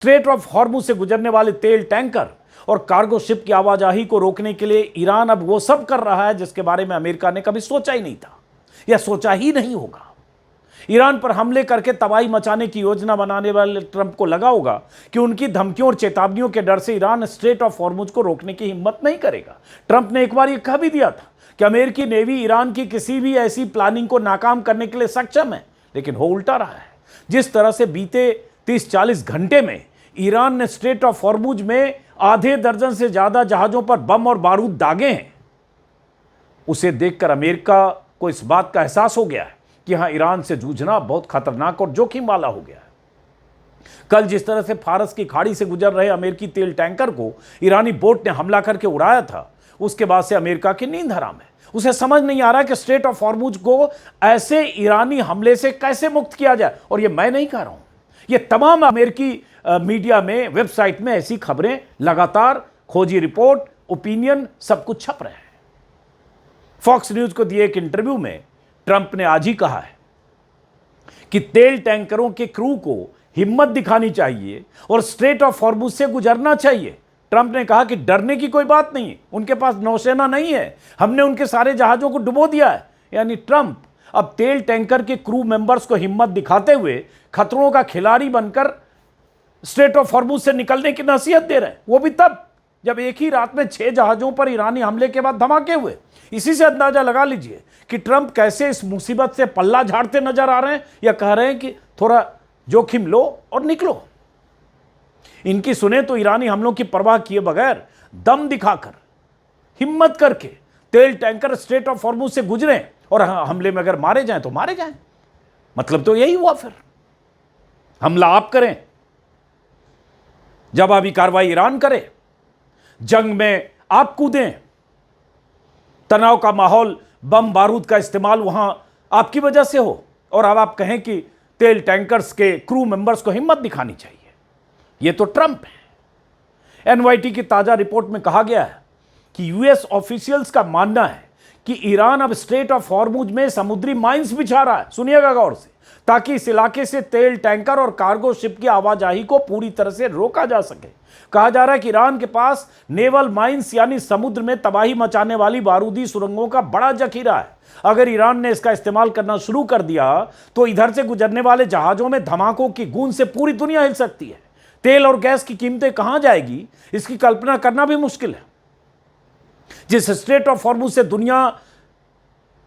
Straight of Hormuz से गुजरने वाले तेल टैंकर और कार्गो शिप की आवाजाही को रोकने के लिए ईरान अब वो सब कर रहा है जिसके बारे में अमेरिका ने कभी सोचा ही नहीं था या सोचा ही नहीं होगा। ईरान पर हमले करके तबाही मचाने की योजना बनाने वाले ट्रंप को लगा होगा कि उनकी धमकियों और चेतावनियों के डर से ईरान स्ट्रेट ऑफ हॉर्मुज को रोकने की हिम्मत नहीं करेगा। ट्रंप ने एक बार यह कह भी दिया था कि अमेरिकी नेवी ईरान की किसी भी ऐसी प्लानिंग को नाकाम करने के लिए सक्षम है, लेकिन हो उल्टा रहा है। जिस तरह से बीते 30-40 घंटे में ईरान ने स्ट्रेट ऑफ हॉर्मुज में आधे दर्जन से ज्यादा जहाजों पर बम और बारूद दागे हैं, उसे देखकर अमेरिका को इस बात का एहसास हो गया है कि हां, ईरान से जूझना बहुत खतरनाक और जोखिम वाला हो गया है। कल जिस तरह से फारस की खाड़ी से गुजर रहे अमेरिकी तेल टैंकर को ईरानी बोट ने हमला करके उड़ाया था, उसके बाद से अमेरिका की नींद हराम है। उसे समझ नहीं आ रहा कि स्ट्रेट ऑफ हॉर्मुज को ऐसे ईरानी हमले से कैसे मुक्त किया जाए। और ये मैं नहीं कह रहा हूं, ये तमाम अमेरिकी मीडिया में, वेबसाइट में ऐसी खबरें लगातार, खोजी रिपोर्ट, ओपिनियन, सब कुछ छप रहे हैं। फॉक्स न्यूज को दिए एक इंटरव्यू में ट्रंप ने आज ही कहा है कि तेल टैंकरों के क्रू को हिम्मत दिखानी चाहिए और स्ट्रेट ऑफ हॉर्मुज से गुजरना चाहिए। ट्रंप ने कहा कि डरने की कोई बात नहीं है, उनके पास नौसेना नहीं है, हमने उनके सारे जहाजों को डुबो दिया है। यानी ट्रंप अब तेल टैंकर के क्रू मेंबर्स को हिम्मत दिखाते हुए खतरों का खिलाड़ी बनकर स्ट्रेट ऑफ हॉर्मुज से निकलने की नसीहत दे रहे हैं, वो भी तब जब एक ही रात में 6 जहाजों पर ईरानी हमले के बाद धमाके हुए। इसी से अंदाजा लगा लीजिए कि ट्रंप कैसे इस मुसीबत से पल्ला झाड़ते नजर आ रहे हैं या कह रहे हैं कि थोड़ा जोखिम लो और निकलो। इनकी सुने तो ईरानी हमलों की परवाह किए बगैर, दम दिखाकर, हिम्मत करके तेल टैंकर स्ट्रेट ऑफ हॉर्मुज से गुजरे और हमले में अगर मारे जाएं तो मारे जाएं। मतलब तो यही हुआ, फिर हमला आप करें, जवाबी कार्रवाई ईरान करे, जंग में आप कूदें, तनाव का माहौल, बम बारूद का इस्तेमाल वहां आपकी वजह से हो, और अब आप कहें कि तेल टैंकर्स के क्रू मेंबर्स को हिम्मत दिखानी चाहिए। यह तो ट्रंप है। एनवाईटी की ताजा रिपोर्ट में कहा गया है कि यूएस ऑफिशियल्स का मानना है कि ईरान अब स्ट्रेट ऑफ हॉर्मुज में समुद्री माइंस बिछा रहा है, सुनिएगा गौर से, ताकि इस इलाके से तेल टैंकर और कार्गो शिप की आवाजाही को पूरी तरह से रोका जा सके। कहा जा रहा है कि ईरान के पास नेवल माइंस यानी समुद्र में तबाही मचाने वाली बारूदी सुरंगों का बड़ा जखीरा है। अगर ईरान ने इसका इस्तेमाल करना शुरू कर दिया तो इधर से गुजरने वाले जहाजों में धमाकों की गूंज से पूरी दुनिया हिल सकती है। तेल और गैस की कीमतें कहां जाएगी, इसकी कल्पना करना भी मुश्किल है। जिस स्ट्रेट ऑफ हॉर्मुज से दुनिया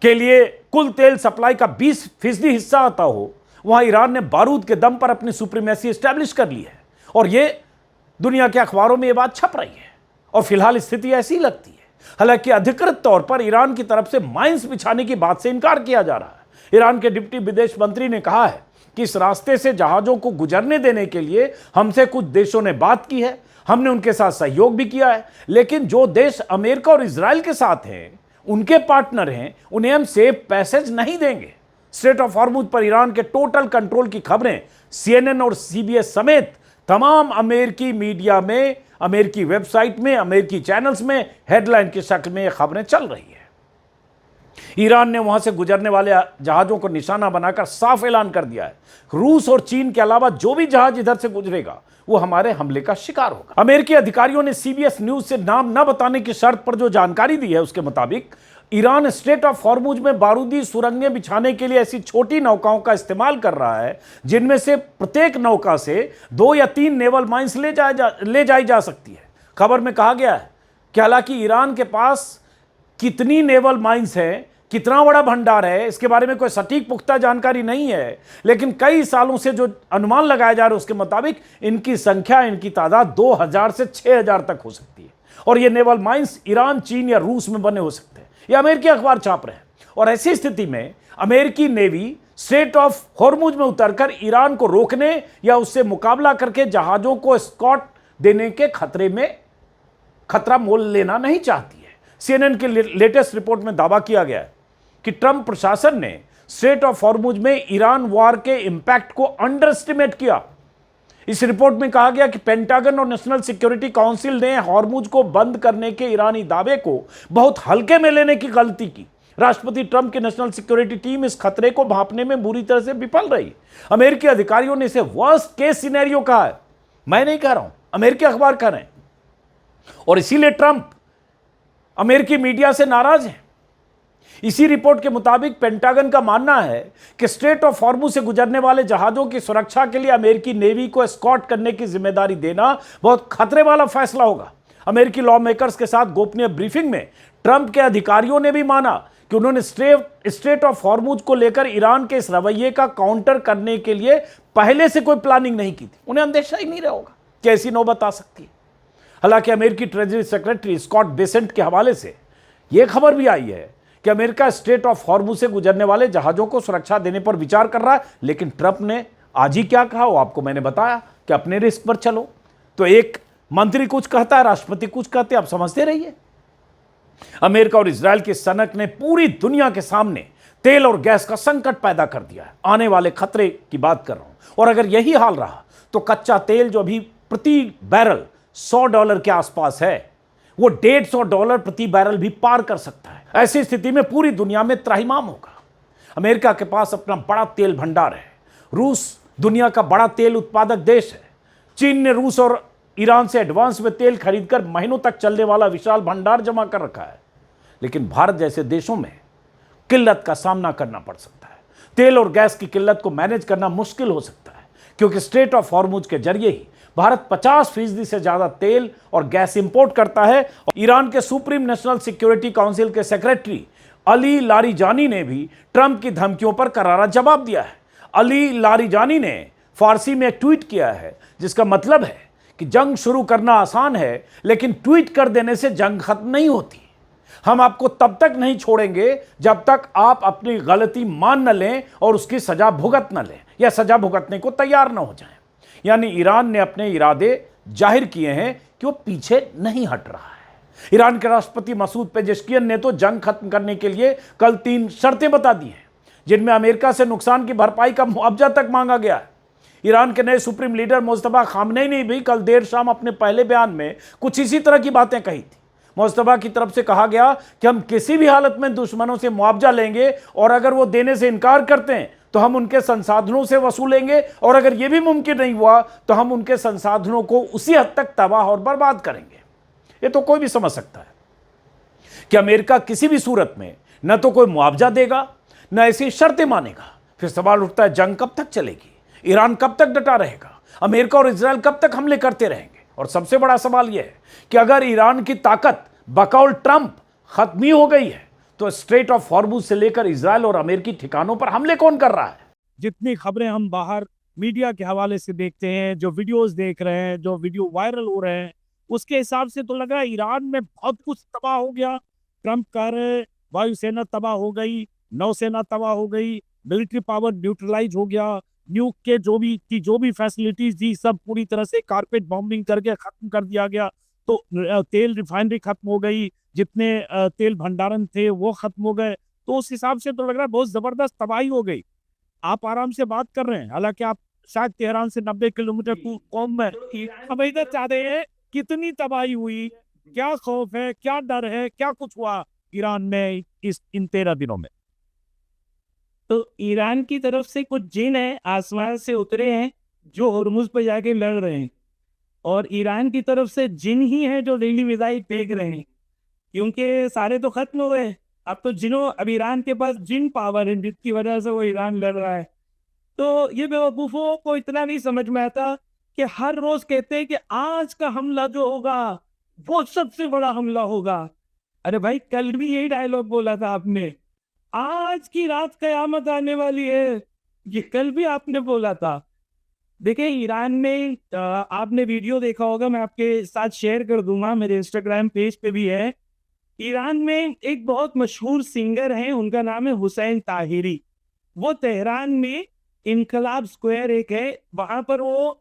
के लिए कुल तेल सप्लाई का 20% हिस्सा आता हो, वहां ईरान ने बारूद के दम पर अपनी सुप्रीमेसी एस्टैब्लिश कर ली है। और यह दुनिया के अखबारों में यह बात छप रही है और फिलहाल स्थिति ऐसी लगती है। हालांकि अधिकृत तौर पर ईरान की तरफ से माइंस बिछाने की बात से इनकार किया जा रहा है। ईरान के डिप्टी विदेश मंत्री ने कहा है कि इस रास्ते से जहाजों को गुजरने देने के लिए हमसे कुछ देशों ने बात की है, हमने उनके साथ सहयोग भी किया है, लेकिन जो देश अमेरिका और इजराइल के साथ हैं, उनके पार्टनर हैं, उन्हें हम सेफ पैसेज नहीं देंगे। स्ट्रेट ऑफ हॉर्मुज पर ईरान के टोटल कंट्रोल की खबरें CNN और CBS समेत तमाम अमेरिकी मीडिया में, अमेरिकी वेबसाइट में, अमेरिकी चैनल्स में हेडलाइन की शक्ल में ये खबरें चल रही है। ईरान ने वहां से गुजरने वाले जहाजों को निशाना बनाकर साफ ऐलान कर दिया है, रूस और चीन के अलावा जो भी जहाज इधर से गुजरेगा वो हमारे हमले का शिकार होगा। अमेरिकी अधिकारियों ने CBS न्यूज से नाम न बताने की शर्त पर जो जानकारी दी है, उसके मुताबिक ईरान स्ट्रेट ऑफ हॉर्मुज में बारूदी सुरंगें बिछाने के लिए ऐसी छोटी नौकाओं का इस्तेमाल कर रहा है जिनमें से प्रत्येक नौका से 2 या 3 नेवल माइंस ले जाई जा सकती है। खबर में कहा गया है कि हालांकि ईरान के पास कितनी नेवल माइंस है, कितना बड़ा भंडार है, इसके बारे में कोई सटीक पुख्ता जानकारी नहीं है, लेकिन कई सालों से जो अनुमान लगाया जा रहा है उसके मुताबिक इनकी संख्या, इनकी तादाद 2000 से 6000 तक हो सकती है। और ये नेवल माइंस ईरान, चीन या रूस में बने हो सकते हैं। ये अमेरिकी अखबार छाप रहे हैं। और ऐसी स्थिति में अमेरिकी नेवी स्ट्रेट ऑफ हॉर्मुज में उतरकर ईरान को रोकने या उससे मुकाबला करके जहाजों को एस्कॉर्ट देने के खतरा मोल लेना नहीं चाहती है। CNN की लेटेस्ट रिपोर्ट में दावा किया गया है कि ट्रंप प्रशासन ने स्ट्रेट ऑफ हॉर्मुज में ईरान वार के इंपैक्ट को अंडर एस्टिमेट किया। इस रिपोर्ट में कहा गया कि पेंटागन और नेशनल सिक्योरिटी काउंसिल ने हॉर्मुज को बंद करने के ईरानी दावे को बहुत हल्के में लेने की गलती की। राष्ट्रपति ट्रंप की नेशनल सिक्योरिटी टीम इस खतरे को भांपने में बुरी तरह से विफल रही। अमेरिकी अधिकारियों ने इसे वर्स्ट केस सिनेरियो कहा है। मैं नहीं कह रहा हूं, अमेरिकी अखबार कह रहे हैं। और इसीलिए ट्रंप अमेरिकी मीडिया से नाराज है। इसी रिपोर्ट के मुताबिक पेंटागन का मानना है कि स्ट्रेट ऑफ हॉर्मुज से गुजरने वाले जहाजों की सुरक्षा के लिए अमेरिकी नेवी को एस्कॉर्ट करने की जिम्मेदारी देना बहुत खतरे वाला फैसला होगा। अमेरिकी लॉ मेकर्स के साथ गोपनीय ब्रीफिंग में ट्रंप के अधिकारियों ने भी माना कि उन्होंने स्ट्रेट ऑफ हॉर्मुज को लेकर ईरान के इस रवैये का काउंटर करने के लिए पहले से कोई प्लानिंग नहीं की थी। उन्हें अंदेशा ही नहीं रहा होगा कि ऐसी नौबत आ सकती है। हालांकि अमेरिकी ट्रेजरी सेक्रेटरी स्कॉट बेसेंट के हवाले से यह खबर भी आई है कि अमेरिका स्ट्रेट ऑफ हॉर्मुज से गुजरने वाले जहाजों को सुरक्षा देने पर विचार कर रहा है। लेकिन ट्रंप ने आज ही क्या कहा वो आपको मैंने बताया कि अपने रिस्क पर चलो। तो एक मंत्री कुछ कहता है, राष्ट्रपति कुछ कहते हैं, आप समझते रहिए। अमेरिका और इजराइल की सनक ने पूरी दुनिया के सामने तेल और गैस का संकट पैदा कर दिया है। आने वाले खतरे की बात कर रहा हूं। और अगर यही हाल रहा तो कच्चा तेल जो अभी प्रति बैरल $100 के आसपास है, वो $150 प्रति बैरल भी पार कर सकता है। ऐसी स्थिति में पूरी दुनिया में त्राहिमाम होगा। अमेरिका के पास अपना बड़ा तेल भंडार है। रूस दुनिया का बड़ा तेल उत्पादक देश है। चीन ने रूस और ईरान से एडवांस में तेल खरीदकर महीनों तक चलने वाला विशाल भंडार जमा कर रखा है। लेकिन भारत जैसे देशों में किल्लत का सामना करना पड़ सकता है। तेल और गैस की किल्लत को मैनेज करना मुश्किल हो सकता है, क्योंकि स्ट्रेट ऑफ हॉर्मुज के जरिए ही भारत 50% से ज्यादा तेल और गैस इंपोर्ट करता है। ईरान के सुप्रीम नेशनल सिक्योरिटी काउंसिल के सेक्रेटरी अली लारिजानी ने भी ट्रंप की धमकियों पर करारा जवाब दिया है। अली लारिजानी ने फारसी में एक ट्वीट किया है जिसका मतलब है कि जंग शुरू करना आसान है, लेकिन ट्वीट कर देने से जंग खत्म नहीं होती। हम आपको तब तक नहीं छोड़ेंगे जब तक आप अपनी गलती मान न लें और उसकी सजा भुगत न लें या सजा भुगतने को तैयार न हो जाएं। यानी ईरान ने अपने इरादे जाहिर किए हैं कि वो पीछे नहीं हट रहा है। ईरान के राष्ट्रपति मसूद पेजेश्कियन ने तो जंग खत्म करने के लिए कल 3 शर्तें बता दी हैं, जिनमें अमेरिका से नुकसान की भरपाई का मुआवजा तक मांगा गया है। ईरान के नए सुप्रीम लीडर मुस्तफा खामनेई ने भी कल देर शाम अपने पहले बयान में कुछ इसी तरह की बातें कही थी। मुस्तफा की तरफ से कहा गया कि हम किसी भी हालत में दुश्मनों से मुआवजा लेंगे और अगर वो देने से इनकार करते हैं तो हम उनके संसाधनों से वसूलेंगे, और अगर यह भी मुमकिन नहीं हुआ तो हम उनके संसाधनों को उसी हद तक तबाह और बर्बाद करेंगे। ये तो कोई भी समझ सकता है कि अमेरिका किसी भी सूरत में न तो कोई मुआवजा देगा न ऐसी शर्तें मानेगा। फिर सवाल उठता है, जंग कब तक चलेगी? ईरान कब तक डटा रहेगा? अमेरिका और इजराइल कब तक हमले करते रहेंगे? और सबसे बड़ा सवाल यह है कि अगर ईरान की ताकत बकौल ट्रंप खत्म ही हो गई है तो स्ट्रेट ऑफ हॉर्मुज से लेकर इजराइल और अमेरिकी ठिकानों पर हमले कौन कर रहा है? जितनी खबरें हम बाहर मीडिया के हवाले से देखते हैं, जो वीडियोस देख रहे हैं, जो वीडियो वायरल हो रहे हैं, उसके हिसाब से तो लग रहा है ईरान में बहुत कुछ तबाह हो गया। ट्रंप कह रहे वायुसेना तबाह हो गई, नौसेना तबाह हो गई, मिलिट्री पावर न्यूट्रलाइज हो गया, न्यूक के जो भी फैसिलिटीज थी सब पूरी तरह से कारपेट बॉम्बिंग करके खत्म कर दिया गया। तो तेल रिफाइनरी खत्म हो गई, जितने तेल भंडारण थे वो खत्म हो गए। तो उस हिसाब से तो लग रहा है बहुत जबरदस्त तबाही हो गई। आप आराम से बात कर रहे हैं, हालांकि आप शायद तेहरान से 90 किलोमीटर कौम में। हम इधर चाह रहे हैं कितनी तबाही हुई, क्या खौफ है, क्या डर है, क्या कुछ हुआ ईरान में इन 13 दिनों में? तो ईरान की तरफ से कुछ जिन है आसमान से उतरे हैं जो हुर्मुज पर जाके लड़ रहे हैं, और ईरान की तरफ से जिन ही है जो डेली मिसाइल फेंक रहे हैं, क्योंकि सारे तो खत्म हो गए। अब ईरान के पास जिन पावर है जिसकी वजह से वो ईरान लड़ रहा है। तो ये बेवकूफ़ों को इतना नहीं समझ में आता कि हर रोज कहते हैं कि आज का हमला जो होगा वो सबसे बड़ा हमला होगा। अरे भाई, कल भी यही डायलॉग बोला था आपने, आज की रात कयामत आने वाली है, ये कल भी आपने बोला था। देखिए, ईरान में आपने वीडियो देखा होगा, मैं आपके साथ शेयर कर दूंगा, मेरे इंस्टाग्राम पेज पे भी है। ईरान में एक बहुत मशहूर सिंगर है, उनका नाम है हुसैन ताहिरी। वो तेहरान में इनकलाब स्क्वायर एक है, वहां पर वो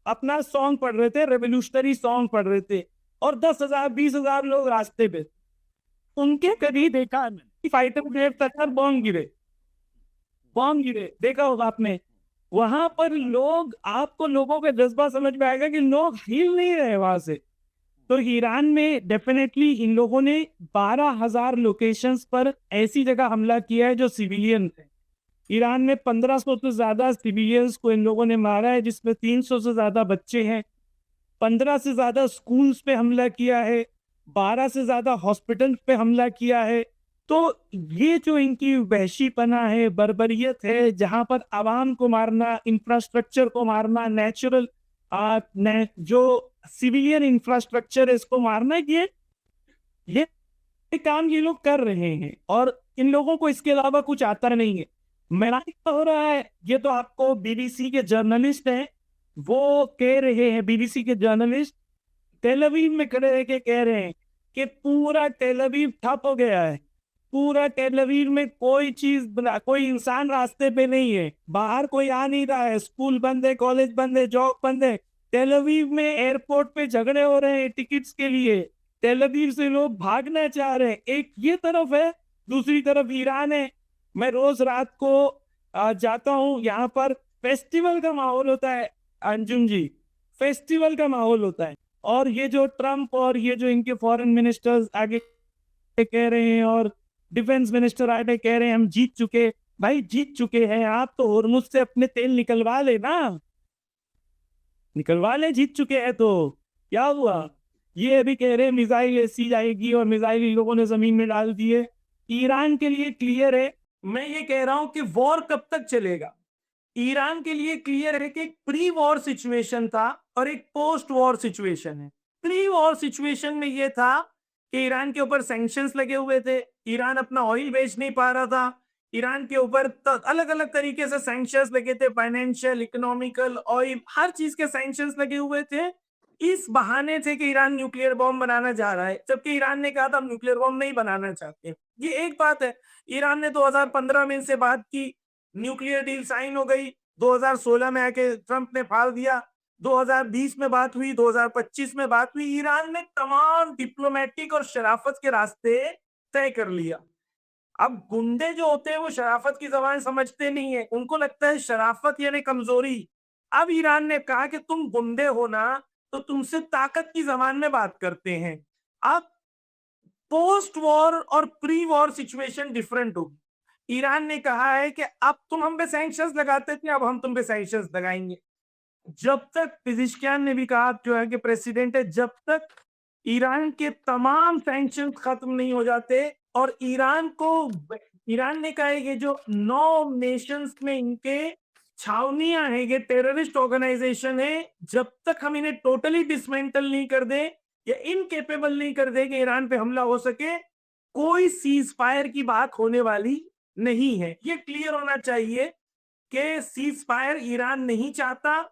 अपना सॉन्ग पढ़ रहे थे, रेवोल्यूशनरी सॉन्ग पढ़ रहे थे, और 10,000 20,000 लोग रास्ते पे। उनके करीब देखा फाइटर ग्रेड तक बॉम्ब गिरे, देखा होगा आपने। वहां पर लोगों का जज्बा समझ में आएगा कि लोग हिल नहीं रहे वहां से। तो ईरान में डेफिनेटली इन लोगों ने 12,000 लोकेशंस पर ऐसी जगह हमला किया है जो सिविलियन थे। ईरान में 1500 से ज्यादा सिविलियंस को इन लोगों ने मारा है, जिसमें 300 से ज्यादा बच्चे हैं। 15 से ज्यादा स्कूल्स पे हमला किया है, 12 से ज्यादा हॉस्पिटल पे हमला किया है। तो ये जो इनकी वहशीपना है, बर्बरियत है, जहां पर आवाम को मारना, इंफ्रास्ट्रक्चर को मारना, नेचुरल जो सिविलियन इंफ्रास्ट्रक्चर है इसको मारना, ये काम ये लोग कर रहे हैं और इन लोगों को इसके अलावा कुछ आता नहीं है। मनाया हो रहा है, ये तो आपको बीबीसी के जर्नलिस्ट हैं, वो कह रहे हैं, बीबीसी के जर्नलिस्ट टेल अवीव में खड़े रह के कह रहे हैं कि पूरा टेल अवीव ठप हो गया है, पूरा टेल अवीव में कोई कोई इंसान रास्ते पे नहीं है, बाहर कोई आ नहीं रहा है, स्कूल बंद है, कॉलेज बंद है, जॉब बंद है। टेल अवीव में एयरपोर्ट पे झगड़े हो रहे हैं टिकट्स के लिए, टेल अवीव से लोग भागना चाह रहे हैं। एक ये तरफ है, दूसरी तरफ ईरान है। मैं रोज रात को जाता हूँ, यहाँ पर फेस्टिवल का माहौल होता है अंजुम जी, फेस्टिवल का माहौल होता है। और ये जो ट्रम्प और ये जो इनके फॉरेन मिनिस्टर्स आगे कह रहे हैं और डिफेंस मिनिस्टर आगे कह रहे हैं हम जीत चुके। भाई जीत चुके हैं आप तो होर्मुज से अपने तेल निकलवा ले ना, निकलवा ले, जीत चुके हैं तो क्या हुआ। ये अभी कह रहे हैं मिसाइल ऐसी जाएगी और मिसाइल इन लोगों ने जमीन में डाल दिए। ईरान के लिए क्लियर है, मैं ये कह रहा हूं कि वॉर कब तक चलेगा। ईरान के लिए क्लियर है कि एक प्री वॉर सिचुएशन था और एक पोस्ट वॉर सिचुएशन है। प्री वॉर सिचुएशन में ये था कि ईरान के ऊपर सैंक्शंस लगे हुए थे, ईरान अपना ऑयल बेच नहीं पा रहा था, ईरान के ऊपर अलग अलग तरीके से सैंक्शंस लगे थे, फाइनेंशियल, इकोनॉमिकल, ऑयल, हर चीज के सैंक्शंस लगे हुए थे। इस बहाने थे कि ईरान न्यूक्लियर बॉम्ब बनाना चाह रहा है, जबकि ईरान ने कहा था हम न्यूक्लियर बॉम्ब नहीं बनाना चाहते। ये एक बात है। ईरान ने 2015 में इनसे बात की, न्यूक्लियर डील साइन हो गई, 2016 में आके ट्रंप ने फाड़ दिया, 2020 में बात हुई, 2025 में बात हुई। ईरान ने तमाम डिप्लोमेटिक और शराफत के रास्ते तय कर लिया। अब गुंडे जो होते हैं वो शराफत की जबान समझते नहीं है, उनको लगता है शराफत यानी कमजोरी। अब ईरान ने कहा कि तुम गुंडे हो ना, तो तुमसे ताकत की जबान में बात करते हैं। अब पोस्ट वॉर और प्री वॉर सिचुएशन डिफरेंट होगी। ईरान ने कहा है कि अब तुम हम पे सैंक्शंस लगाते थे, अब हम तुम पे सैंक्शंस लगाएंगे। जब तक पिज़िशकियान ने भी कहा, जो है कि प्रेसिडेंट है, जब तक ईरान के तमाम सैंक्शंस खत्म नहीं हो जाते और ईरान ने कहा है कि जो 9 नेशंस में इनके छावनियां हैं, ये टेररिस्ट ऑर्गेनाइजेशन है, जब तक हम इन्हें टोटली डिसमेंटल नहीं कर दे या इनकेपेबल नहीं कर दे कि ईरान पे हमला हो सके, कोई सीज फायर की बात होने वाली नहीं है। ये क्लियर होना चाहिए कि सीज फायर ईरान नहीं चाहता,